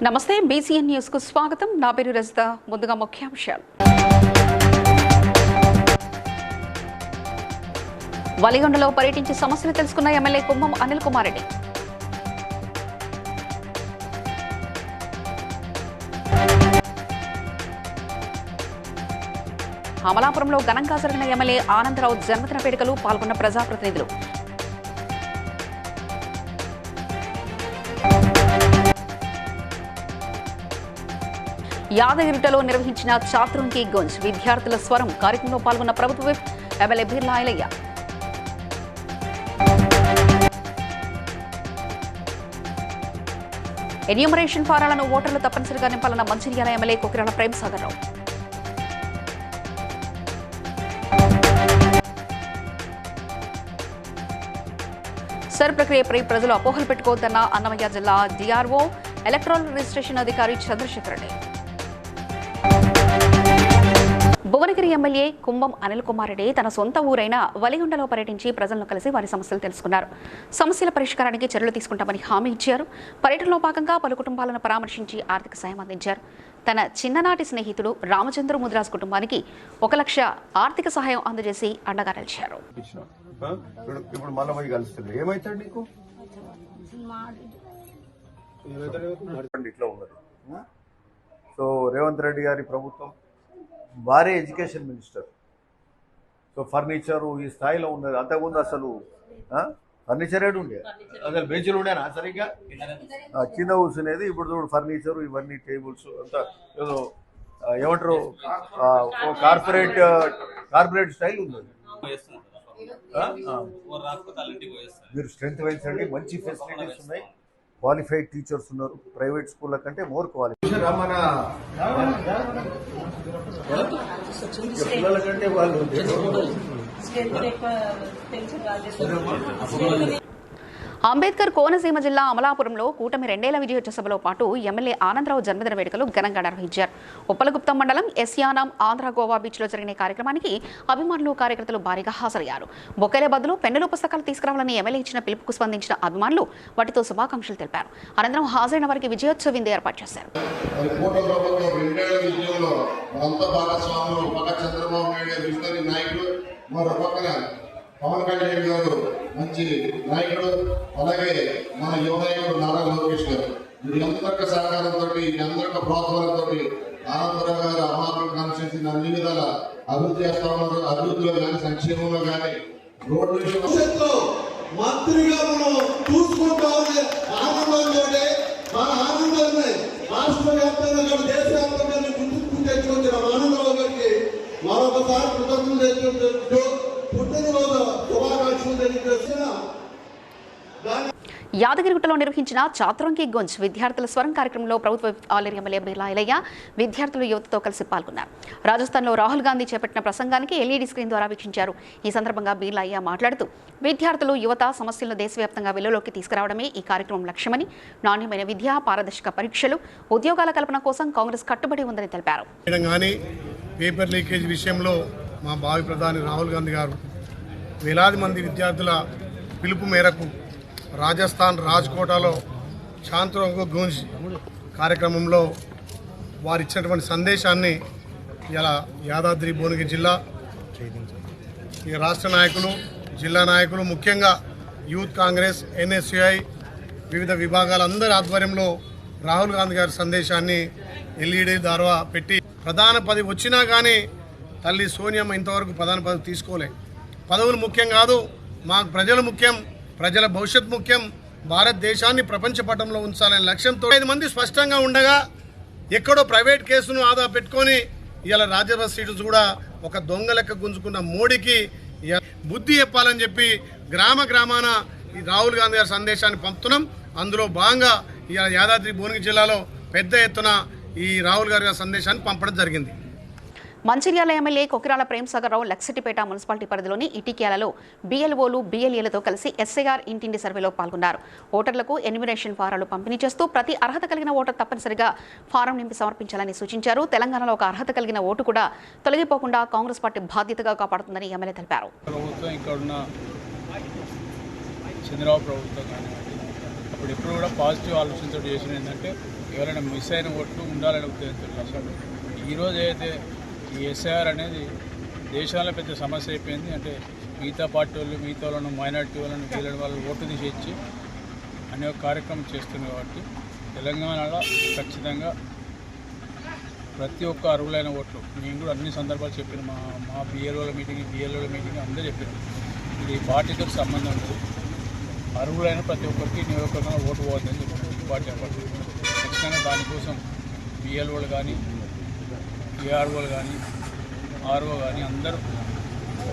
నమస్తే BCN news కు స్వాగతం. నా పేరు రజిత. ముందుగా ముఖ్యాంశాలు. వలిగొండలో పర్యటించి సమస్యలు తెలుసుకున్న ఎమ్మెల్యే కుంభం అనిల్ కుమార్ రెడ్డి. అమలాపురంలో ఘనంగా జరిగిన ఎమ్మెల్యే ఆనందరావు జన్మదిన వేడుకలు పాల్గొన్న ప్రజాప్రతినిధులు. యాదగిరిటలో నిర్వహించిన చాతుర్ంకి గొంజ్ విద్యార్థుల స్వరం కార్యక్రమంలో పాల్గొన్న ప్రభుత్వ whip MLA Birla Ailaiah. Enumeration ఫారాలను ఓటర్లు తప్పనిసరిగా నింపాలన్న మంచిర్యాల ఎమ్మెల్యే కొకిరాల ప్రేమసాగర్ రావు. సర్ ప్రక్రియపై ప్రజలు అపోహలు పెట్టుకోవద్దన్న అన్నమయ్య జిల్లా డిఆర్ఓ ఎలక్ట్రాల్ రిజిస్ట్రేషన్ అధికారి చంద్రశేఖర్ రెడ్డి. భువనగిరి ఎమ్మెల్యే కుంభం అనిల్ కుమార్ రెడ్డి తన సొంత ఊరైన వలిగొండలో పర్యటించి ప్రజలను కలిసి వారి సమస్యలు తెలుసుకున్నారు. సమస్యల పరిష్కారానికి చర్యలు తీసుకుంటామని హామీ ఇచ్చారు. పర్యటనలో భాగంగా పలు కుటుంబాలను పరామర్శించి ఆర్థిక సాయం అందించారు. తన చిన్ననాటి స్నేహితుడు రామచంద్ర ముద్రాజ్ కుటుంబానికి 1 లక్ష ఆర్థిక సహాయం అందజేసి అండగా నిలిచారు. సో రేవంత్ రెడ్డి గారి ప్రభుత్వం వారే ఎడ్యుకేషన్ మినిస్టర్. సో ఫర్నిచరు ఈ స్థాయిలో ఉన్నది. అంతకుముందు అసలు ఫర్నిచర్ ఏడు ఉండే, అసలు బెంచ్లు ఉండేనా సరిగ్గా కింద కూర్చునేది. ఇప్పుడు చూడు ఫర్నిచరు ఇవన్నీ టేబుల్స్ అంతా ఏదో ఏమంటారు కార్పొరేట్ స్టైల్ ఉంది. మీరు స్ట్రెంత్ పెంచండి, మంచి ఫెసిలిటీస్ ఉన్నాయి, క్వాలిఫైడ్ టీచర్స్ ఉన్నారు. ప్రైవేట్ స్కూళ్ళ కంటే మోర్ క్వాలిఫైడ్. మన పిల్లల కంటే వాళ్ళు అంబేద్కర్ కోనసీమ జిల్లా అమలాపురంలో కూటమి 2 ఏళ్ల విజయోత్సవ సభలో పాటు ఎమ్మెల్యే ఆనందరావు జన్మదిన వేడుకలు ఘనంగా నిర్వహించారు. ఉప్పలగుప్తం మండలం ఎస్యానాం ఆంధ్ర గోవా బీచ్లో జరిగిన కార్యక్రమానికి అభిమానులు కార్యకర్తలు భారీగా హాజరయ్యారు. బొకేల బదులు పెన్నులు పుస్తకాలు తీసుకురావాలని ఎమ్మెల్యే ఇచ్చిన పిలుపుకు స్పందించిన అభిమానులు వాటితో శుభాకాంక్షలు తెలిపారు. అనంతరం హాజరైన వారికి విజయోత్సవ విందు ఏర్పాటు చేశారు. పవన్ కళ్యాణ్ గారు మంచి నాయకుడు, అలాగే మన యువ నాయకుడు నారా లోకేష్ గారు, వీళ్ళందరి సహకారంతో వీళ్ళందరి ప్రోత్సాహంతో ఆనందరావు గారు అమలాపురం కాన్స్టిట్యూన్సీని అన్ని విధాల అభివృద్ధి చేస్తా ఉన్నారు. అభివృద్ధిలో కానీ సంక్షేమంలో కానీ రోడ్ల విషయంలో మంత్రిగా మనం చూసుకుంటామనే ఆనందంతో మన ఆనందాన్ని రాష్ట్ర వ్యాప్తంగా దేశవ్యాప్తంగా గుర్తింపు తెచ్చుకుంటున్న ఆనందరావు గారికి మరొకసారి కృతజ్ఞతలు. యాదగిరిగుట్టలో నిర్వహించిన చాతుర్ంకి గొంజ్ విద్యార్థుల స్వరం కార్యక్రమంలో ప్రభుత్వ ఆలేరు ఎమ్మెల్యే బీర్లా ఐలయ్య విద్యార్థులు యువతతో కలిసి పాల్గొన్నారు. రాజస్థాన్లో రాహుల్ గాంధీ చేపట్టిన ప్రసంగానికి ఎల్ఈడీ స్క్రీన్ ద్వారా వీక్షించారు. ఈ సందర్భంగా బీర్లా అయ్య మాట్లాడుతూ విద్యార్థులు యువత సమస్యలను దేశవ్యాప్తంగా వెలుగులోకి తీసుకురావడమే ఈ కార్యక్రమం లక్ష్యమని, నాణ్యమైన విద్య, పారదర్శక పరీక్షలు, ఉద్యోగాల కల్పన కోసం కాంగ్రెస్ కట్టుబడి ఉందని తెలిపారు. పేపర్ లీకేజ్ విషయంలో మా భావి ప్రధాని రాహుల్ గాంధీ గారు వేలాది మంది విద్యార్థుల పిలుపు మేరకు రాజస్థాన్ రాజ్కోటాలో చాతుర్ంకి గొంజ్ కార్యక్రమంలో వారు ఇచ్చినటువంటి సందేశాన్ని ఇలా యాదాద్రి భువనగిరి జిల్లా రాష్ట్ర నాయకులు, జిల్లా నాయకులు, ముఖ్యంగా యూత్ కాంగ్రెస్, ఎన్ఎస్యుఐ వివిధ విభాగాలందరి ఆధ్వర్యంలో రాహుల్ గాంధీ గారి సందేశాన్ని ఎల్ఈడి ద్వారా పెట్టి ప్రధాన పదవి వచ్చినా కానీ తల్లి సోనియమ్మ ఇంతవరకు ప్రధాన పదవి తీసుకోలే. పదవులు ముఖ్యం కాదు, మాకు ప్రజలు ముఖ్యం, ప్రజల భవిష్యత్ ముఖ్యం, భారతదేశాన్ని ప్రపంచ పటంలో ఉంచాలనే లక్ష్యంతో 5 మంది స్పష్టంగా ఉండగా ఎక్కడో ప్రైవేట్ కేసును ఆదా పెట్టుకొని ఇలా రాజ్యసభ సీటు కూడా ఒక దొంగ లెక్క గుంజుకున్న మోడీకి బుద్ధి చెప్పాలని చెప్పి గ్రామాన ఈ రాహుల్ గాంధీ గారి సందేశాన్ని పంపుతున్నాం. అందులో భాగంగా ఇలా యాదాద్రి భువనగిరి జిల్లాలో పెద్ద ఎత్తున ఈ రాహుల్ గారి సందేశాన్ని పంపడం జరిగింది. మంచిర్యాల ఎమ్మెల్యే కొకిరాల ప్రేమసాగర్ రావు లక్సటిపేట మున్సిపాలిటీ పరిధిలోని ఇటిక్యాలలో బీఎల్ఓలు, బీఎల్ఏలతో కలిసి ఎస్ఐఆర్ ఇంటింటి సర్వేలో పాల్గొన్నారు. ఓటర్లకు ఎన్యూమరేషన్ ఫారాలు పంపిణీ చేస్తూ ప్రతి అర్హత కలిగిన ఓటర్ తప్పనిసరిగా ఫారం నింపి సమర్పించాలని సూచించారు. తెలంగాణలో ఒక అర్హత కలిగిన ఓటు కూడా తొలగిపోకుండా కాంగ్రెస్ పార్టీ బాధ్యతగా కాపాడుతుందని ఎమ్మెల్యే తెలిపారు. ఇప్పుడు ఎప్పుడు కూడా పాజిటివ్ ఆలోచనతో చేసిన ఏంటంటే ఎవరైనా మిస్ అయిన ఓట్లు ఉండాలనే ఉద్దేశంతో అసలు ఈరోజు అయితే ఈ ఎస్ఐఆర్ అనేది దేశాల్లో పెద్ద సమస్య అయిపోయింది. అంటే మిగతా పార్టీ వాళ్ళు మిగతా వాళ్ళను మైనార్టీ వాళ్ళను వీళ్ళని వాళ్ళు ఓటు తీసేచ్చి అనే ఒక కార్యక్రమం చేస్తుంది. కాబట్టి తెలంగాణలో ఖచ్చితంగా ప్రతి ఒక్క అర్హులైన ఓట్లు నేను కూడా అన్ని సందర్భాలు చెప్పిన మా బిఎల్ఓల మీటింగ్ అందరూ చెప్పారు. ఇది పార్టీతో సంబంధం లేదు, అర్హులైన ప్రతి ఒక్కరికి నియోజకవర్గంలో ఓటు పోవద్దని చెప్పారు పార్టీ అవ్వాలి. ఖచ్చితంగా దానికోసం బిఎల్ఓలు కానీ ఏఆర్ఓలు కానీ ఆర్ఓ కానీ అందరూ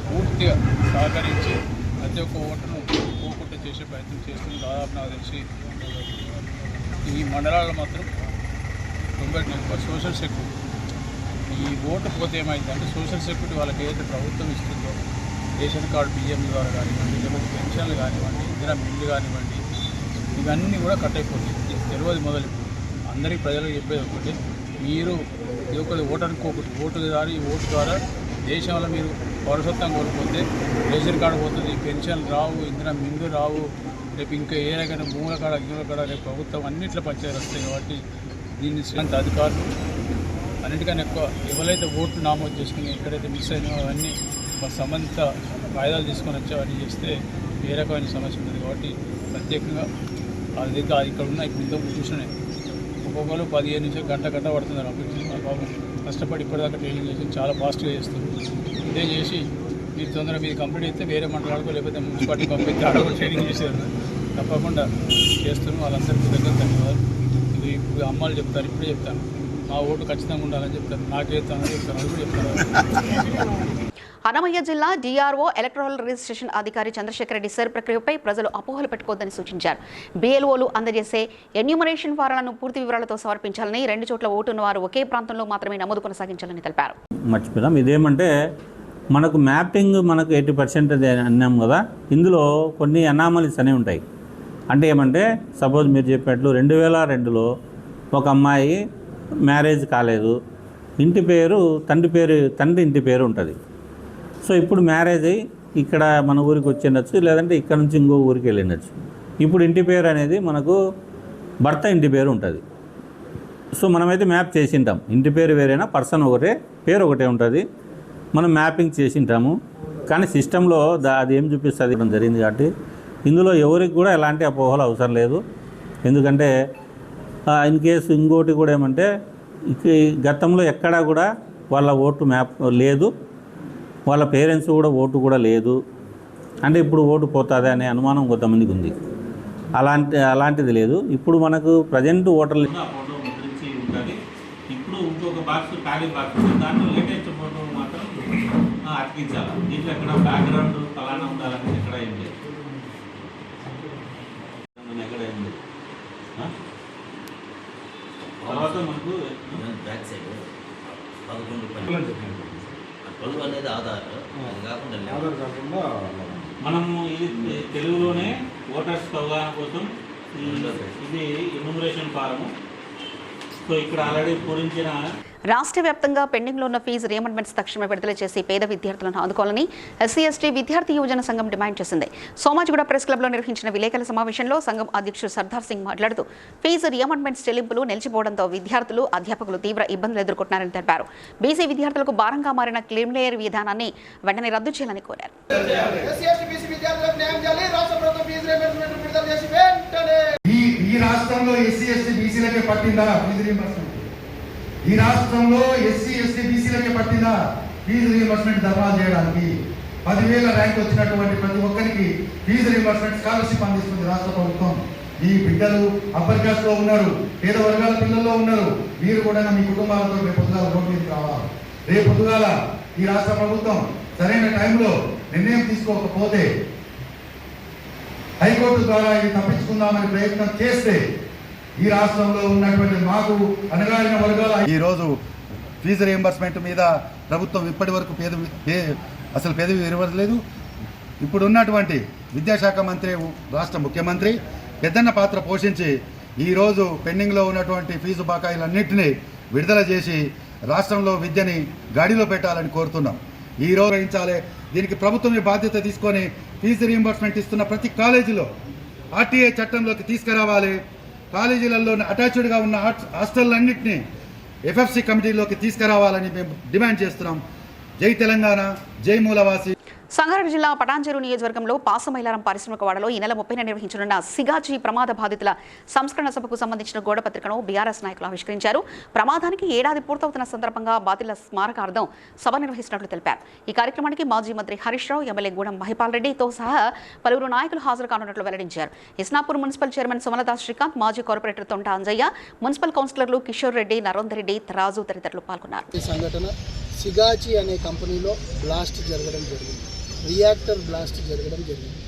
పూర్తిగా సహకరించి ప్రతి ఒక్క ఓటును పోకుండా చేసే ప్రయత్నం చేస్తుంది. దాదాపు నాకు తెలిసి ఈ మండలాల్లో మాత్రం 99% సోషల్ సెక్యూరిటీ. ఈ ఓటు పోతే ఏమైందంటే సోషల్ సెక్యూరిటీ వాళ్ళకి ఏదైతే ప్రభుత్వం ఇస్తుందో రేషన్ కార్డు బియ్యం ద్వారా కానివ్వండి, లేకపోతే పెన్షన్లు కానివ్వండి, ఇందిరా మిల్లు కానివ్వండి, ఇవన్నీ కూడా కట్ అయిపోతుంది. ఇది తెలియదు మొదలు. అందరికీ ప్రజలకు చెప్పేది ఒకటి, మీరు ఇది ఒకటి ఓటు అనుకోకూడదు. ఓటు ద్వారా దేశంలో మీరు పౌరసత్వం కోల్పోతే రేషన్ కార్డు పోతుంది, పెన్షన్ రావు, ఇందిరా మిల్లు రావు, రేపు ఇంకా ఏ రకమైన భూముల కాడ గిన్నెల కాడ రేపు ప్రభుత్వం అన్నింటిలో పంచాయతీ వస్తాయి. కాబట్టి దీన్ని శ్రీమంత అధికారులు అన్నిటికన్నా ఎక్కువ ఎవరైతే ఓట్లు నామోదు చేసుకుని ఎక్కడైతే మిస్ అయినా అవన్నీ సంబంధిత కాయిదాలు తీసుకొని వచ్చి అవన్నీ చేస్తే ఏ రకమైన సమస్య ఉంటుంది. కాబట్టి ప్రత్యేకంగా అది ఇక్కడ ఉన్న ఇప్పుడు ఇంతకు చూసినాయి ఒక్కొక్కరు 15 నిమిషాలు గంట పడుతున్నారు. అప్పుడు మా బాబు కష్టపడి ఇప్పటిదాకా ట్రైనింగ్ చేసి చాలా ఫాస్ట్గా చేస్తుంది. ఇదే చేసి మీరు తొందరగా మీరు కంప్లీట్ అయితే వేరే మండలాలకు లేకపోతే మున్సిపాలిటీ పంపిస్తే ఆడ కూడా ట్రైనింగ్ చేసేది తప్పకుండా చేస్తున్నాం. వాళ్ళందరికీ దగ్గర ధన్యవాదాలు. ఇది ఇప్పుడు అమ్మాయిలు చెప్తారు, ఇప్పుడే చెప్తాను, మా ఓటు ఖచ్చితంగా ఉండాలని చెప్తారు, నాకేస్తానని చెప్తాను, అది కూడా చెప్తారు. అన్నమయ్య జిల్లా డిఆర్ఓ ఎలక్ట్రల్ రిజిస్ట్రేషన్ అధికారి చంద్రశేఖర్ రెడ్డి సర్ ప్రక్రియపై ప్రజలు అపోహలు పెట్టుకోవద్దని సూచించారు. బిఎల్ఓలు అందజేసే ఎన్యూమరేషన్ ఫారాలను పూర్తి వివరాలతో సమర్పించాలని, 2 చోట్ల ఓటున్న వారు ఒకే ప్రాంతంలో మాత్రమే నమోదు కొనసాగించాలని తెలిపారు. మర్చిపోయాం. ఇదేమంటే మనకు మ్యాపింగ్ మనకు 80% అన్నాం కదా, ఇందులో కొన్ని అనామలీస్ అనేవి ఉంటాయి. అంటే ఏమంటే సపోజ్ మీరు చెప్పినట్లు 2002లో ఒక అమ్మాయి మ్యారేజ్ కాలేదు, ఇంటి పేరు తండ్రి ఇంటి పేరు ఉంటుంది. సో ఇప్పుడు మ్యారేజ్ అయ్యి ఇక్కడ మన ఊరికి వచ్చిండొచ్చు, లేదంటే ఇక్కడ నుంచి ఇంకో ఊరికి వెళ్ళిండొచ్చు. ఇప్పుడు ఇంటి పేరు అనేది మనకు భర్త ఇంటి పేరు ఉంటుంది. సో మనమైతే మ్యాప్ చేసింటాం, ఇంటి పేరు వేరేనా, పర్సన్ ఒకటే, పేరు ఒకటే ఉంటుంది. మనం మ్యాపింగ్ చేసింటాము, కానీ సిస్టంలో అది ఏం చూపిస్తుంది జరిగింది. కాబట్టి ఇందులో ఎవరికి కూడా ఎలాంటి అపోహలు అవసరం లేదు. ఎందుకంటే ఇన్ కేసు ఇంకోటి కూడా ఏమంటే గతంలో ఎక్కడా కూడా వాళ్ళ ఓటు మ్యాప్ లేదు, వాళ్ళ పేరెంట్స్ కూడా ఓటు కూడా లేదు. అంటే ఇప్పుడు ఓటు పోతుంది అనే అనుమానం కొంతమందికి ఉంది. అలాంటిది లేదు. ఇప్పుడు మనకు ప్రజెంట్ ఓటర్లు ఫోటో ముద్రించి ఉంటుంది. ఇప్పుడు ఇంకొక బాక్స్ ఖాళీ బాక్స్ ఉంది, దాంట్లో లేటెస్ట్ ఫోటో మాత్రం అతికించాలి. దీంట్లో ఎక్కడ బ్యాక్గ్రౌండ్ ఫలానా ఉండాలని ఎక్కడ ఏం లేదు, ఎక్కడ ఏం లేదు. తర్వాత మనకు బ్యాక్ సైడ్ 11 అనేది ఆధార్, అది కాకుండా మనము ఇది తెలుగులోనే ఓటర్స్ అవగాహన కోసం ఇది ఎన్యూమరేషన్ ఫారము. సో ఇక్కడ ఆల్రెడీ పూరించిన రాష్ట్ర వ్యాప్తంగా పెండింగ్లో ఉన్న ఫీజు రీఎంబర్స్మెంట్స్ తక్షణమే విడుదల చేసి పేద విద్యార్థులను ఆదుకోవాలని ఎస్సీ/ఎస్టీ విద్యార్థి యువజన సంఘం డిమాండ్ చేసింది. సోమాజిగూడ ప్రెస్ క్లబ్లో నిర్వహించిన విలేకరుల సమావేశంలో సంఘం అధ్యక్షుడు సర్దార్ సింగ్ మాట్లాడుతూ ఫీజు రీఎంబర్స్మెంట్స్ చెల్లింపులు నిలిచిపోవడంతో విద్యార్థులు అధ్యాపకులు తీవ్ర ఇబ్బందులు ఎదుర్కొంటున్నారని తెలిపారు. బీసీ విద్యార్థులకు భారంగా మారిన క్రిమిలేయర్ విధానాన్ని వెంటనే రద్దు చేయాలని కోరారు. ఈ రాష్ట్రంలో ఎస్సీ/ఎస్టీ బీసీలకే పట్టిందా ఫీజు రీఎంబర్స్మెంట్? ఈ రాష్ట్రంలో ఎస్సీ/ఎస్టీ బీసీలకే పట్టిందా ఫీజు రీఎంబర్స్మెంట్ ధర్మాలు చేయడానికి? 10,000 ర్యాంక్ వచ్చినటువంటి ప్రతి ఒక్కరికి ఫీజు రీఎంబర్స్మెంట్ స్కాలర్షిప్ అందిస్తుంది రాష్ట్ర ప్రభుత్వం. ఈ బిడ్డలు అప్పర్ క్లాస్ లో ఉన్నారు, పేద వర్గాల పిల్లల్లో ఉన్నారు. మీరు కూడా మీ కుటుంబాలతో రేపు పొద్దుగాల రోడ్డు మీదకి రావాలి. రేపు పొద్దుగాల ఈ రాష్ట్ర ప్రభుత్వం సరైన టైంలో నిర్ణయం తీసుకోకపోతే, హైకోర్టు ద్వారా ఇది తప్పించుకుందామని ప్రయత్నం చేస్తే ఈ రాష్ట్రంలో ఉన్నటువంటి మాకు అణగారిన వర్గాల ఈరోజు ఫీజు రీఎంబర్స్మెంట్ మీద ప్రభుత్వం ఇప్పటి వరకు అసలు పెదవి విరవలేదు. ఇప్పుడు ఉన్నటువంటి విద్యాశాఖ మంత్రి, రాష్ట్ర ముఖ్యమంత్రి పెద్దన్న పాత్ర పోషించి ఈరోజు పెండింగ్లో ఉన్నటువంటి ఫీజు బకాయిలన్నింటినీ విడుదల చేసి రాష్ట్రంలో విద్యని గాడిలో పెట్టాలని కోరుతున్నాం. ఈరోజు గ్రహించాలి. దీనికి ప్రభుత్వమే బాధ్యత తీసుకొని ఫీజు రీఎంబర్స్మెంట్ ఇస్తున్న ప్రతి కాలేజీలో ఆర్టీఐ చట్టంలోకి తీసుకురావాలి. కాలేజీలలో అటాచ్డ్గా ఉన్న హాస్టల్లన్నింటినీ ఎఫ్ఎఫ్సి కమిటీలోకి తీసుకురావాలని మేము డిమాండ్ చేస్తున్నాం. జై తెలంగాణ, జై మూలవాసి. సంగారెడ్డి జిల్లా పటాన్చెరు నియోజకవర్గంలో పాసమైలారం పారిశ్రామిక వాడలో ఈ నెల 30న నిర్వహించనున్న సిగాచి ప్రమాద బాధితుల సంస్కరణ సభకు సంబంధించిన గోడ పత్రికను బీఆర్ఎస్ నాయకులు ఆవిష్కరించారు. ప్రమాదానికి ఏడాది పూర్తవుతున్న సందర్భంగా బాధితుల స్మారకార్థం సభ నిర్వహిస్తున్నట్లు తెలిపారు. ఈ కార్యక్రమానికి మాజీ మంత్రి హరీష్ రావు, ఎమ్మెల్యే గూడెం మహిపాల్ రెడ్డితో సహా పలువురు నాయకులు హాజరు కానున్నట్లు వెల్లడించారు. ఇస్నాపూర్ మున్సిపల్ చైర్మన్ సుమలదాస్ శ్రీకాంత్, మాజీ కార్పొరేటర్ తొంట అంజయ్య, మున్సిపల్ కౌన్సిలర్లు కిషోర్ రెడ్డి, నరేందర్ రెడ్డి, రాజు తదితరులు పాల్గొన్నారు. ఈ సంఘటన సిగాచి అనే కంపెనీలో బ్లాస్ట్ జరగడం జరిగింది. రియాక్టర్ బ్లాస్ట్ జరగడం జరిగింది.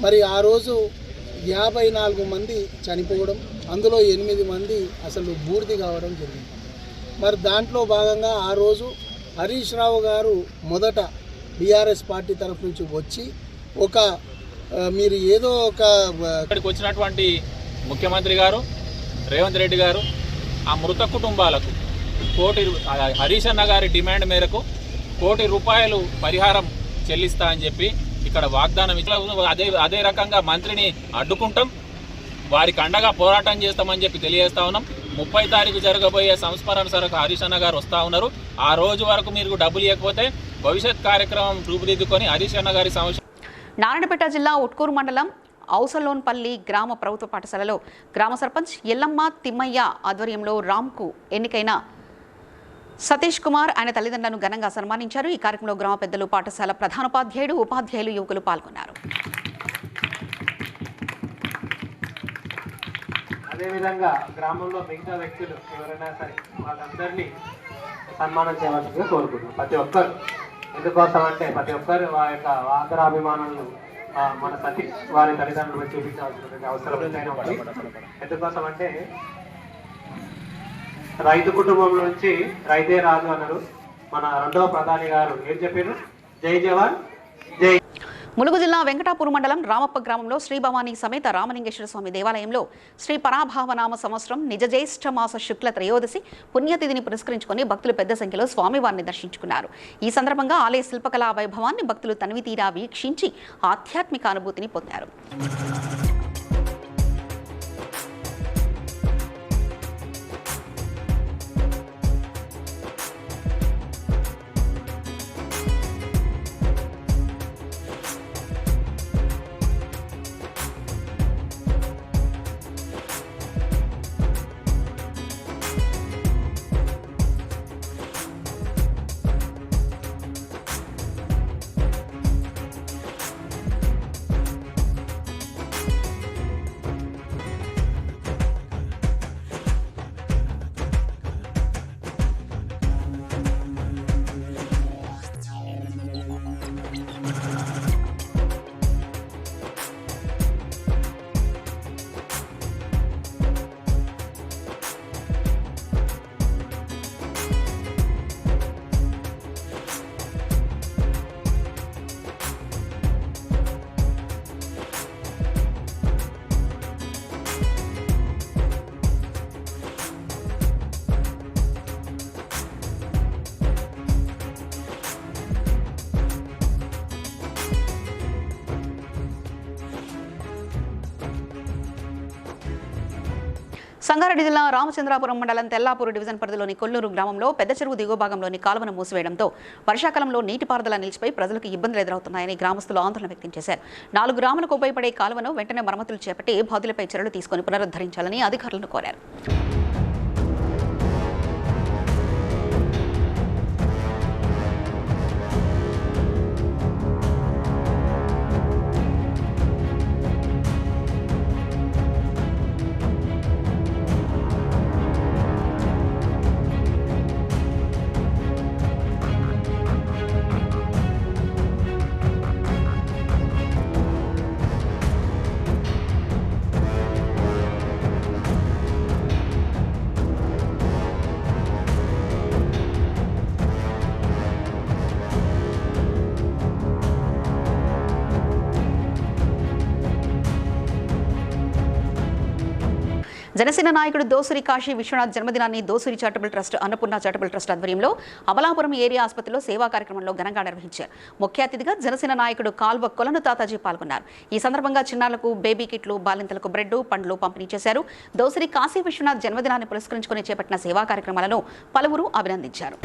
మరి ఆ రోజు 54 మంది చనిపోవడం, అందులో 8 మంది అసలు బూడిది కావడం జరిగింది. మరి దాంట్లో భాగంగా ఆ రోజు హరీష్ రావు గారు మొదట బీఆర్ఎస్ పార్టీ తరఫు నుంచి వచ్చి మీరు ఏదో ఇక్కడికి వచ్చినటువంటి ముఖ్యమంత్రి గారు రేవంత్ రెడ్డి గారు ఆ మృత కుటుంబాలకు హరీష్ అన్న గారి డిమాండ్ మేరకు ₹1 కోటి పరిహారం చెల్లిస్తా అని చెప్పి ఇక్కడ వాగ్దానం అదే రకంగా మంత్రిని అడ్డుకుంటాం, వారికి అండగా పోరాటం చేస్తామని చెప్పి తెలియజేస్తా ఉన్నాం. 30 తారీఖు జరగబోయే సంస్మరణ సరకు హరీష్ అన్న గారు వస్తూ ఉన్నారు. ఆ రోజు వరకు మీరు డబ్బులు ఇవ్వకపోతే భవిష్యత్ కార్యక్రమం రూపుదిద్దుకొని హరీష్ అన్న గారి సమస్య. నారాయణపేట జిల్లా ఉట్కూరు మండలం ఔసలోన్పల్లి గ్రామ ప్రభుత్వ పాఠశాలలో గ్రామ సర్పంచ్ ఎల్లమ్మ తిమ్మయ్య ఆధ్వర్యంలో రామ్కు ఎన్నికైన సతీష్ కుమార్ ఆయన తల్లిదండ్రులను ఘనంగా సన్మానించారు. ఈ కార్యక్రమంలో గ్రామ పెద్దలు, పాఠశాల ప్రధానోపాధ్యాయుడు, ఉపాధ్యాయులు, యువకులు పాల్గొన్నారు. అదేవిధంగా గ్రామంలో మిగతా వ్యక్తులు ఎవరైనా సరే వాళ్ళందరినీ సన్మానం చేయవలసిందిగా కోరుకుంటున్నాం. ప్రతి ఒక్కరు ఎందుకోసం అంటే ప్రతి ఒక్కరు వారి యొక్క ఆదరాభిమానాలను మన సతీష్ వారి తల్లిదండ్రులకు చూపించాల్సినటువంటి అవసరం ఎంతైనా ఉంది. ఎందుకోసం అంటే రైతు కుటుంబం నుంచి రైతే రాజు అన్నారు మన రెండవ ప్రధాని గారు. ఏం చెప్పారు? జై జవాన్ జై. ములుగు జిల్లా వెంకటాపూర్ మండలం రామప్ప గ్రామంలో శ్రీ భవానీ సమేత రామలింగేశ్వర స్వామి దేవాలయంలో శ్రీ పరాభావనామ సంవత్సరం నిజజ్యేష్ఠ మాస శుక్ల త్రయోదశి పుణ్యతిథిని పురస్కరించుకొని భక్తులు పెద్ద సంఖ్యలో స్వామివారిని దర్శించుకున్నారు. ఈ సందర్భంగా ఆలయ శిల్పకళా వైభవాన్ని భక్తులు తనివితీరా వీక్షించి ఆధ్యాత్మిక అనుభూతిని పొందారు. సంగారెడ్డి జిల్లా రామచంద్రాపురం మండలం తెల్లాపూర్ డివిజన్ పరిధిలోని కొల్లూరు గ్రామంలో పెద్ద చెరువు దిగువ భాగంలోని కాలువను మూసివేయడంతో వర్షాకాలంలో నీటిపారుదల నిలిచిపోయి ప్రజలకు ఇబ్బందులు ఎదురవుతున్నాయని గ్రామస్తులు ఆందోళన వ్యక్తం చేశారు. 4 గ్రామాలకు ఉపయోగపడే కాలువను వెంటనే మరమ్మతులు చేపట్టి బాధితులపై చర్యలు తీసుకుని పునరుద్ధరించాలని అధికారులను కోరారు. జనసేన నాయకుడు దోసూరి కాశీ విశ్వనాథ్ జన్మదినాన్ని Dosuri charitable trust, Annapurna charitable trust ఆధ్వర్యంలో అమలాపురం ఏరియా ఆసుపత్రిలో సేవా కార్యక్రమంలో ఘనంగా నిర్వహించారు. ముఖ్య అతిథిగా జనసేన నాయకుడు కాల్వ కొలను తాతాజీ పాల్గొన్నారు. ఈ సందర్భంగా చిన్నారులకు బేబీ కిట్లు, బాలింతలకు బ్రెడ్, పండ్లు పంపిణీ చేశారు. దోసూరి కాశీ విశ్వనాథ్ జన్మదినాన్ని పురస్కరించుకుని చేపట్టిన సేవా కార్యక్రమాలను పలువురు అభినందించారు.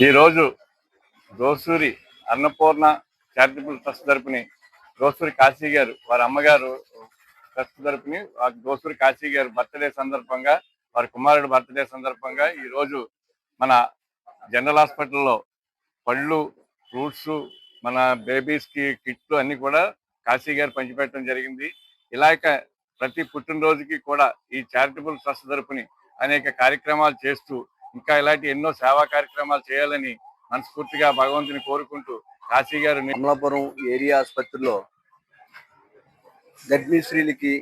ఈరోజు దోసూరి అన్నపూర్ణ చారిటబుల్ ట్రస్ట్ తరపుని దోసూరి కాశీ గారు, వారి అమ్మగారు ట్రస్ట్ తరపుని దోసూరి కాశీ గారు బర్త్డే సందర్భంగా, వారి కుమారుడు బర్త్డే సందర్భంగా ఈరోజు మన జనరల్ హాస్పిటల్లో పళ్ళు, ఫ్రూట్స్, మన బేబీస్కి కిట్లు అన్ని కూడా కాశీ గారు పంచిపెట్టడం జరిగింది. ఇలాగ ప్రతి పుట్టినరోజుకి కూడా ఈ చారిటబుల్ ట్రస్ట్ తరపుని అనేక కార్యక్రమాలు చేస్తూ ఇంకా ఇలాంటి ఎన్నో సేవా కార్యక్రమాలు చేయాలని మనస్ఫూర్తిగా భగవంతుని కోరుకుంటూ కాశీ గారు అమలాపురం ఏరియా ఆసుపత్రిలో గర్భిణీ స్త్రీలకి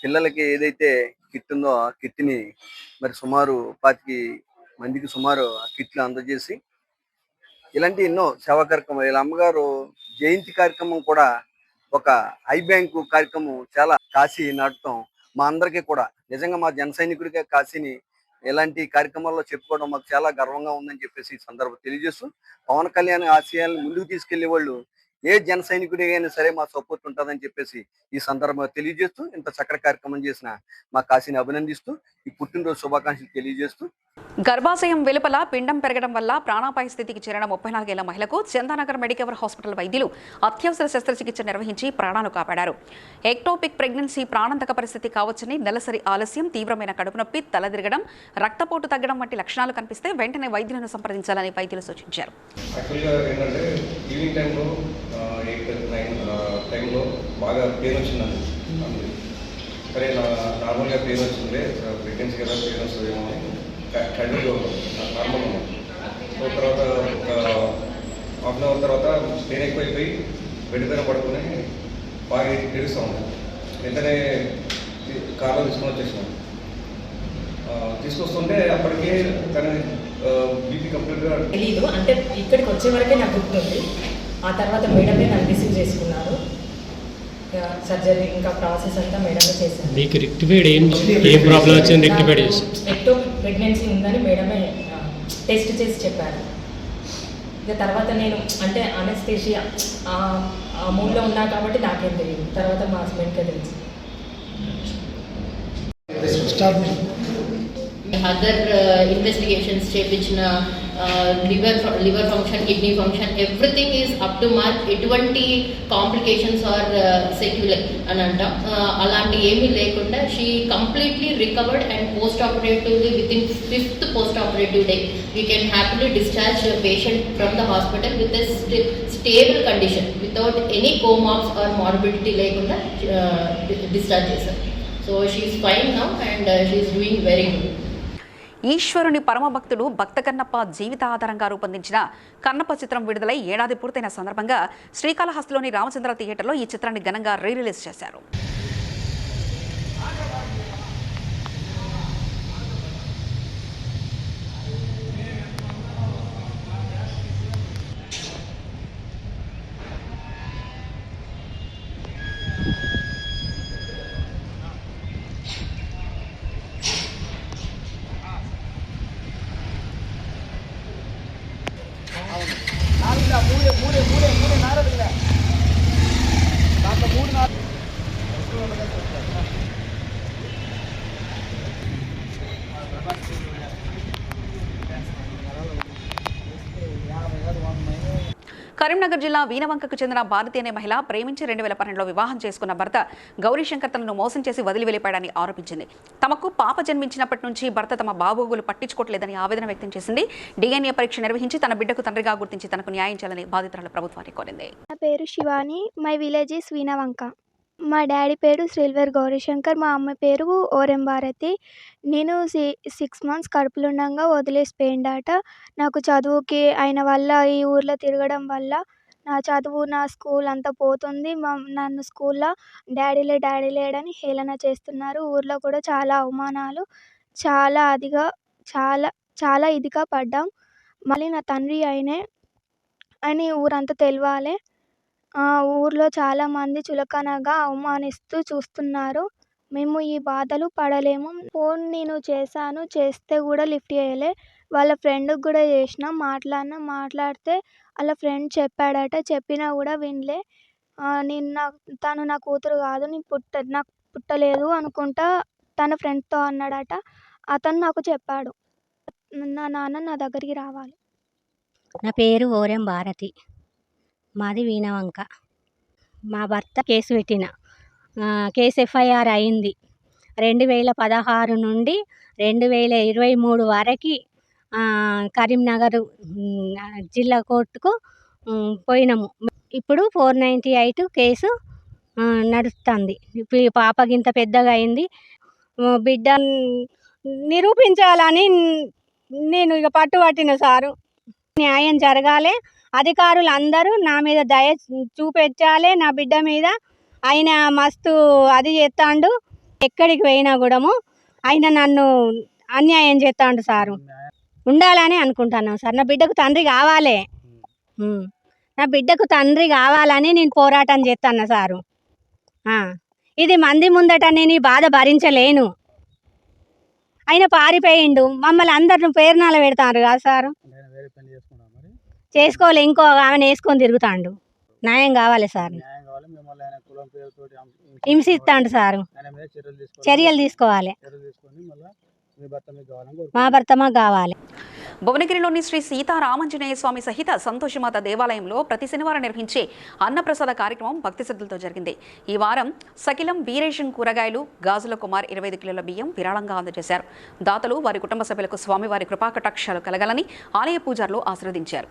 పిల్లలకి ఏదైతే కిట్ ఉందో ఆ కిట్ని మరి సుమారు 25 మందికి సుమారు ఆ కిట్లు అందజేసి ఇలాంటి ఎన్నో సేవా కార్యక్రమాలు, వీళ్ళ అమ్మగారు జయంతి కార్యక్రమం కూడా ఒక ఐ బ్యాంకు కార్యక్రమం చాలా కాశీ నాటడం మా అందరికీ కూడా నిజంగా మా జన సైనికుడిగా కాశీని ఇలాంటి కార్యక్రమాల్లో చెప్పుకోవడం మాకు చాలా గర్వంగా ఉందని చెప్పేసి ఈ సందర్భం తెలియజేస్తూ, పవన్ కళ్యాణ్ ఆశయాలను ముందుకు తీసుకెళ్లే వాళ్ళు ఏ జన సైనికుడికైనా సరే మా సపోర్ట్ ఉంటుందని చెప్పేసి ఈ సందర్భంగా తెలియజేస్తూ, ఇంత చక్కటి కార్యక్రమం చేసిన మా కాశీని అభినందిస్తూ ఈ పుట్టినరోజు శుభాకాంక్షలు తెలియజేస్తూ, గర్భాశయం వెలుపల పిండం పెరగడం వల్ల ప్రాణాపాయ స్థితికి చేరిన 34 ఏళ్ల మహిళకు చందానగర్ మెడికవర్ హాస్పిటల్ వైద్యులు అత్యవసర శస్త్రచికిత్స నిర్వహించి ప్రాణాలు కాపాడారు. ఎక్టోపిక్ ప్రెగ్నెన్సీ ప్రాణాంతక పరిస్థితి కావచ్చని, నెలసరి ఆలస్యం, తీవ్రమైన కడుపు నొప్పి, తలదిరగడం, రక్తపోటు తగ్గడం వంటి లక్షణాలు కనిపిస్తే వెంటనే వైద్యులను సంప్రదించాలని వైద్యులు సూచించారు. టైంలో బాగా పెయిన్ వచ్చిందండి. సరే నార్మల్గా పెయిన్ వచ్చింది, ప్రెగ్నెన్సీ కదా పెయిన్ వస్తుందేమో అని కంటిన్యూగా నార్మల్ ఉన్నాం. సో తర్వాత ఒక హాఫ్ అన్ అవర్ తర్వాత పెయిన్ ఎక్కువైపోయి బెడ్ పైన పడుకుని బాగా ఏడుస్తూ ఉంది. వెంటనే కార్లో తీసుకొని వచ్చేసినాం. తీసుకొస్తుంటే అప్పటికే కానీ బీపీ కంప్లీట్గా తెలీదు, అంటే ఇక్కడికి వచ్చే వరకే నాకు గుర్తుంది. ఆ తర్వాత మేడమే నన్ను రిసీవ్ చేసుకున్నారు. సర్జరీ ఇంకా ప్రాసెస్ అంతా మేడమే చేశారు. మీకు రెక్టిఫైడ్ ఏ ప్రాబ్లం వచ్చింది రెక్టిఫైడ్ చేసి ఎక్టోపిక్ ప్రెగ్నెన్సీ ఉందని మేడమే టెస్ట్ చేసి చెప్పారు. ఇక తర్వాత నేను అంటే అనెస్థీషియా ఆ మూడ్లో ఉన్నా కాబట్టి నాకేం తెలియదు. తర్వాత మా హస్బెండ్కే తెలుసు. అదర్ ఇన్వెస్టిగేషన్స్ చేయించిన liver function, kidney function, everything is up to mark. ఎటువంటి కాంప్లికేషన్స్ ఆర్ సెక్యులర్ అని అంటాం, అలాంటి ఏమీ లేకుండా she completely recovered and post operatively within 5th post operative day we can happily discharge patient from the hospital with a stable condition without any comorbs or morbidity లేకుండా discharge చేశారు. So she is fine now and she is doing very good. ఈశ్వరుని పరమ భక్తుడు భక్త కన్నప్ప జీవిత ఆధారంగా రూపొందించిన కన్నప్ప చిత్రం విడుదలై ఏడాది పూర్తయిన సందర్భంగా శ్రీకాళహస్తిలోని రామచంద్ర థియేటర్లో ఈ చిత్రాన్ని ఘనంగా రిలీజ్ చేశారు. కరీంనగర్ జిల్లా వీనవంకకు చెందిన భారతి అనే మహిళ ప్రేమించి 2012లో వివాహం చేసుకున్న భర్త గౌరీశంకర్ తనను మోసం చేసి వదిలి వెళ్ళిపోయాడని ఆరోపించింది. తమకు పాప జన్మించినప్పటి నుంచి భర్త తమ బాగోగులు పట్టించుకోవట్లేదని ఆవేదన వ్యక్తం చేసింది. DNA పరీక్ష నిర్వహించి తన బిడ్డకు తండ్రిగా గుర్తించి తనకు న్యాయం చేయాలని బాధితురాలు ప్రభుత్వాన్ని కోరింది. నా పేరు Shivani, my village is Veenavanka. మా డాడీ పేరు శ్రీల్వర్ గౌరీశంకర్, మా అమ్మ పేరు ఓరెం భారతి. నేను 6 మంత్స్ కడుపులో ఉండగా వదిలేసిపోయిందట. నాకు చదువుకి ఆయన వల్ల ఈ ఊర్లో తిరగడం వల్ల నా చదువు, నా స్కూల్ అంతా పోతుంది. నన్ను స్కూల్లో డాడీ లేడని హేళన చేస్తున్నారు. ఊర్లో కూడా చాలా అవమానాలు, చాలా ఇదిగా పడ్డాం. మళ్ళీ నా తండ్రి ఆయన ఊరంతా తెలవాలి. ఊర్లో చాలామంది చులకనగా అవమానిస్తూ చూస్తున్నారు. మేము ఈ బాధలు పడలేము. ఫోన్ నేను చేశాను. చేస్తే కూడా లిఫ్ట్ చేయలే. వాళ్ళ ఫ్రెండ్‌కి కూడా చేసినా మాట్లాడితే ఆళ్ళ ఫ్రెండ్ చెప్పాడట. చెప్పినా కూడా వినలే. తను నా కూతురు కాదు. నాకు పుట్టలేదు అనుకుంటా తన ఫ్రెండ్‌తో అన్నాడట. అతను నాకు చెప్పాడు. నా నాన్న నా దగ్గరికి రావాలి. నా పేరు ఓరెం భారతి. మాది వీణవంక. మా భర్త కేసు పెట్టిన. కేసు ఎఫ్ఐఆర్ అయింది. 2016 నుండి 2023 వరకు కరీంనగర్ జిల్లా కోర్టుకు పోయినాము. ఇప్పుడు 498 కేసు నడుస్తుంది. ఇప్పుడు ఈ పాపకి ఇంత పెద్దగా అయింది. బిడ్డ నిరూపించాలని నేను ఇక పట్టుబట్టిన సారు. న్యాయం జరగాలి. అధికారులు అందరూ నా మీద దయ చూపెట్టాలి. నా బిడ్డ మీద ఆయన మస్తు అది చేస్తాడు. ఎక్కడికి పోయినా కూడాము ఆయన నన్ను అన్యాయం చేస్తాడు సారు. ఉండాలని అనుకుంటున్నాను సార్. నా బిడ్డకు తండ్రి కావాలి. నా బిడ్డకు తండ్రి కావాలని నేను పోరాటం చేస్తాను సారు. ఇది మంది ముందట నేను ఈ బాధ భరించలేను. ఆయన పారిపోయిండు. మమ్మల్ని అందరిని పేరునాల పెడతారు కదా సారు. చేసుకోలే, ఇంకో ఆమెను వేసుకొని తిరుగుతాండు. న్యాయం కావాలి సార్. హింసిస్తాండు సారు. చర్యలు తీసుకోవాలి. మా భర్త మాకు కావాలి. భువనగిరిలోని శ్రీ సీతారామాంజనేయ స్వామి సహిత సంతోషమాత దేవాలయంలో ప్రతి శనివారం నిర్వహించే అన్నప్రసాద కార్యక్రమం భక్తి శ్రద్ధలతో జరిగింది. ఈ వారం సకిలం వీరేషన్ కూరగాయలు గాజుల కుమార్ 25 కిలోల బియ్యం విరాళంగా అందజేశారు. దాతలు వారి కుటుంబ సభ్యులకు స్వామివారి కృపాకటాక్షాలు కలగాలని ఆలయ పూజారులు ఆశీర్వదించారు.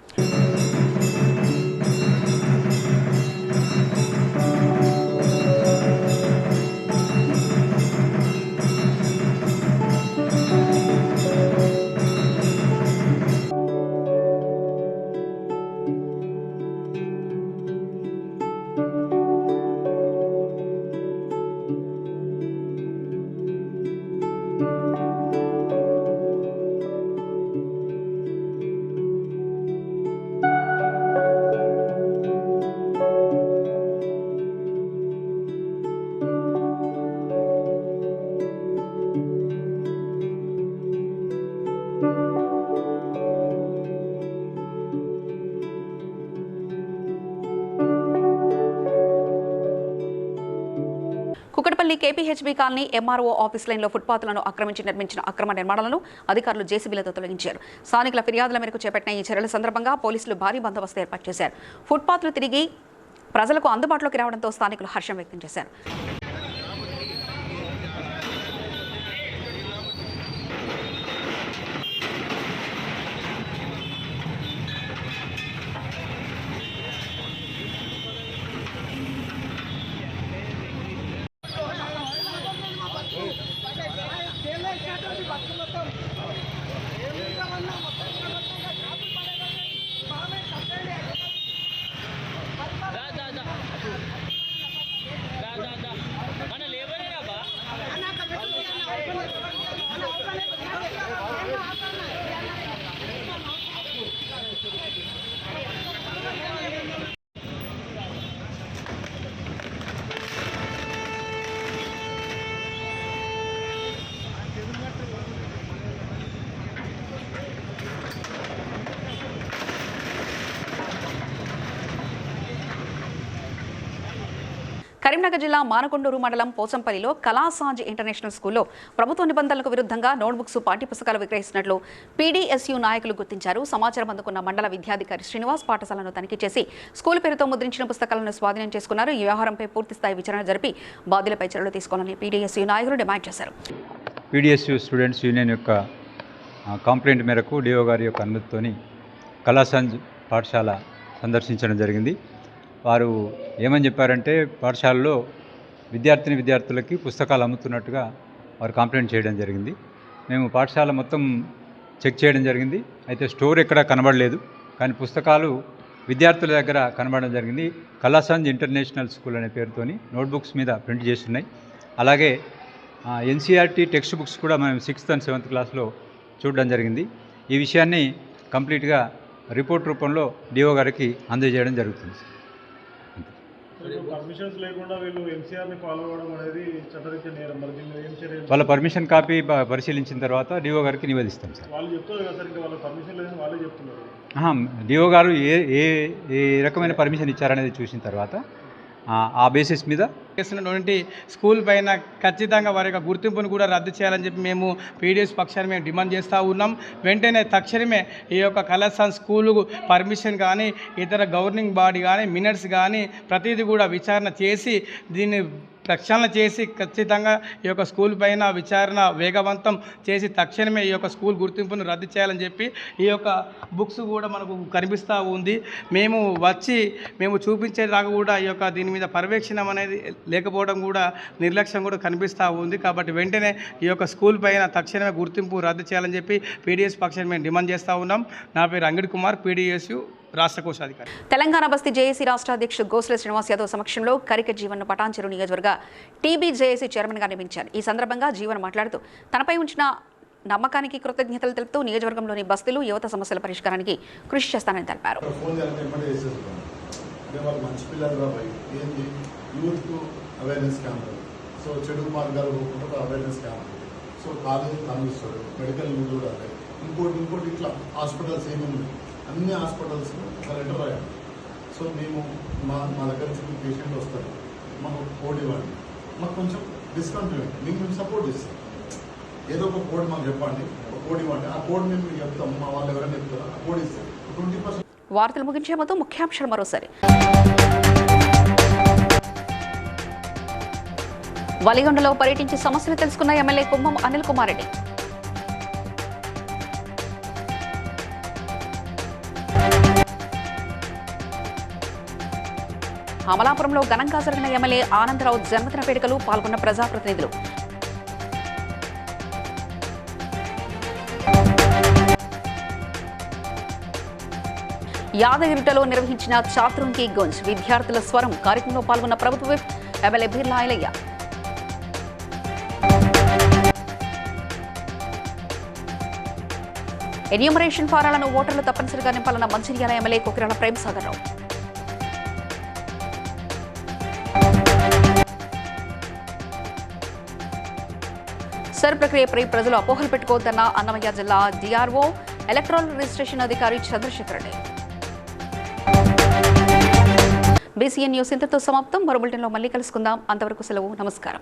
Kukatpally KPHB colony MRO office లైన్లో ఫుట్పాత్లను ఆక్రమించి నిర్మించిన అక్రమ నిర్మాణాలను అధికారులు జేసీబీలతో తొలగించారు. స్థానికుల ఫిర్యాదుల మేరకు చేపట్టిన ఈ చర్యల సందర్భంగా పోలీసులు భారీ బందోబస్తు ఏర్పాటు చేశారు. ఫుట్పాత్లు తిరిగి ప్రజలకు అందుబాటులోకి రావడంతో స్థానికులు హర్షం వ్యక్తం చేశారు. కరీంనగర్ జిల్లా మానకొండూరు మండలం పోచంపల్లిలో కళాసాంజ్ ఇంటర్నేషనల్ స్కూల్లో ప్రభుత్వ నిబంధనలకు విరుద్ధంగా నోట్బుక్స్ పాఠ్యపుస్తకాలు విక్రయిస్తున్నట్లు పీడీఎస్యూ నాయకులు గుర్తించారు. సమాచారం అందుకున్న మండల విద్యాధికారి శ్రీనివాస్ పాఠశాలను తనిఖీ చేసి స్కూల్ పేరుతో ముద్రించిన పుస్తకాలను స్వాధీనం చేసుకున్నారు. ఈ వ్యవహారంపై పూర్తిస్థాయి విచారణ జరిపి బాధ్యులపై చర్యలు తీసుకోవాలని పీడీఎస్యూ నాయకులు డిమాండ్ చేశారు. పీడీఎస్యూ స్టూడెంట్స్ యూనియన్ యొక్క కంప్లైంట్ మేరకు డిఓ గారి యొక్క అనుమతితోని కళాసాంజ్ పాఠశాల సందర్శించడం జరిగింది. వారు ఏమని చెప్పారంటే పాఠశాలలో విద్యార్థులకి పుస్తకాలు అమ్ముతున్నట్టుగా వారు కంప్లైంట్ చేయడం జరిగింది. మేము పాఠశాల మొత్తం చెక్ చేయడం జరిగింది. అయితే స్టోర్ ఎక్కడా కనబడలేదు, కానీ పుస్తకాలు విద్యార్థుల దగ్గర కనబడడం జరిగింది. కళాసాంజ్ ఇంటర్నేషనల్ స్కూల్ అనే పేరుతోని నోట్బుక్స్ మీద ప్రింట్ చేస్తున్నాయి. అలాగే ఎన్సీఆర్టీ టెక్స్ట్ బుక్స్ కూడా మనం 6th and 7th క్లాస్లో చూడడం జరిగింది. ఈ విషయాన్ని కంప్లీట్గా రిపోర్ట్ రూపంలో డిఓ గారికి అందజేయడం జరుగుతుంది. పర్మిషన్స్ లేకుండా వీళ్ళు ఎంసీఆర్ని ఫాలో అవ్వడం అనేది చట్టరీత్యా నేరం. మరి దీన్ని ఏం చర్యలు? వాళ్ళ పర్మిషన్ కాపీ పరిశీలించిన తర్వాత డిఓ గారికి నివేదిస్తాం సార్. వాళ్ళు చెప్తారు కదా సార్, ఇంకా వాళ్ళ పర్మిషన్ లేదని వాళ్ళే చెప్తున్నారు. డిఓ గారు ఏ ఏ ఏ రకమైన పర్మిషన్ ఇచ్చారనేది చూసిన తర్వాత ఆ బేసిస్ మీద చేస్తున్నటువంటి స్కూల్ పైన ఖచ్చితంగా వారి యొక్క గుర్తింపును కూడా రద్దు చేయాలని చెప్పి మేము పీడిఎస్ పక్షాన్ని మేము డిమాండ్ చేస్తూ ఉన్నాం. వెంటనే తక్షణమే ఈ యొక్క కళాశాల స్కూలుకు పర్మిషన్ కానీ ఇతర గవర్నింగ్ బాడీ కానీ మినిట్స్ కానీ ప్రతిదీ కూడా విచారణ చేసి దీన్ని ప్రక్షాళన చేసి ఖచ్చితంగా ఈ యొక్క స్కూల్ పైన విచారణ వేగవంతం చేసి తక్షణమే ఈ యొక్క స్కూల్ గుర్తింపును రద్దు చేయాలని చెప్పి ఈ యొక్క బుక్స్ కూడా మనకు కనిపిస్తూ ఉంది. మేము చూపించేదాకా కూడా ఈ యొక్క దీని మీద పర్యవేక్షణ అనేది లేకపోవడం కూడా నిర్లక్ష్యం కూడా కనిపిస్తూ ఉంది. కాబట్టి వెంటనే ఈ యొక్క స్కూల్ పైన తక్షణమే గుర్తింపు రద్దు చేయాలని చెప్పి పీడిఎస్ పక్షాన్ని మేము డిమాండ్ చేస్తూ ఉన్నాం. నా పేరు అంగిడి కుమార్, పీడిఎస్యు రాష్ట్ర కోశాధికారి. తెలంగాణ బస్తీ జేఏసీ రాష్ట్ర అధ్యక్షుడు గోస్లే శ్రీనివాస్ యాదవ్ సమక్షంలో కరిక జీవన్ పటాన్చెరు నియోజకవర్గ టీబీ జేఏసీ చైర్మన్గా నియమించారు. ఈ సందర్భంగా జీవన్ మాట్లాడుతూ తనపై ఉంచిన నమ్మకానికి కృతజ్ఞతలు తెలుపుతూ నియోజకవర్గంలోని బస్తీలు యువత సమస్యల పరిష్కారానికి కృషి చేస్తానని తెలిపారు. ఇంకోటి ఇట్లా హాస్పిటల్స్ ఏమేమి అన్ని హాస్పిటల్స్ ఒక లెటర్ రాయాలి. సో మేము మా దగ్గర నుంచి పేషెంట్ వస్తారు, మాకు కోడ్ ఇవ్వండి, మాకు కొంచెం డిస్కౌంట్ ఇవ్వండి, మేము సపోర్ట్ ఇస్తాం. ఏదో ఒక కోడ్ మాకు చెప్పండి, ఒక కోడ్ ఇవ్వండి, ఆ కోడ్ మేము చెప్తాం, మా వాళ్ళు ఎవరైనా చెప్తారో ఆ కోడ్ ఇస్తాం. 20%. వార్తలు ముగించే ముందు ముఖ్యాంశాలు మరోసారి. వలిగొండలో పర్యటించి సమస్యలు తెలుసుకున్న ఎమ్మెల్యే కుంభం అనిల్ కుమార్ రెడ్డి. అమలాపురంలో ఘనంగా జరిగిన ఎమ్మెల్యే ఆనందరావు జన్మదిన వేడుకలు పాల్గొన్న ప్రజాప్రతినిధులు. యాదగిరిగుట్టలో నిర్వహించిన చాతుర్ంకి గొంజ్ విద్యార్థుల స్వరం కార్యక్రమంలో పాల్గొన్న ప్రభుత్వ whip MLA Birla Ailaiah. Enumeration ఫారాలను ఓటర్లు తప్పనిసరిగా నింపాలన్న మంచిర్యాల ఎమ్మెల్యే కొకిరాల ప్రేమసాగర్ రావు. సర్ ప్రక్రియపై ప్రజలు అపోహలు పెట్టుకోవద్దన్న అన్నమయ్య జిల్లా డిఆర్ఓ ఎలక్ట్రల్ రిజిస్ట్రేషన్ అధికారి చంద్రశేఖర్ రెడ్డి. బీసీఎన్ న్యూస్ ఇంతతో సమాప్తం. మరో బులెటిన్లో మళ్ళీ కలుసుకుందాం. అంతవరకు సెలవు. నమస్కారం.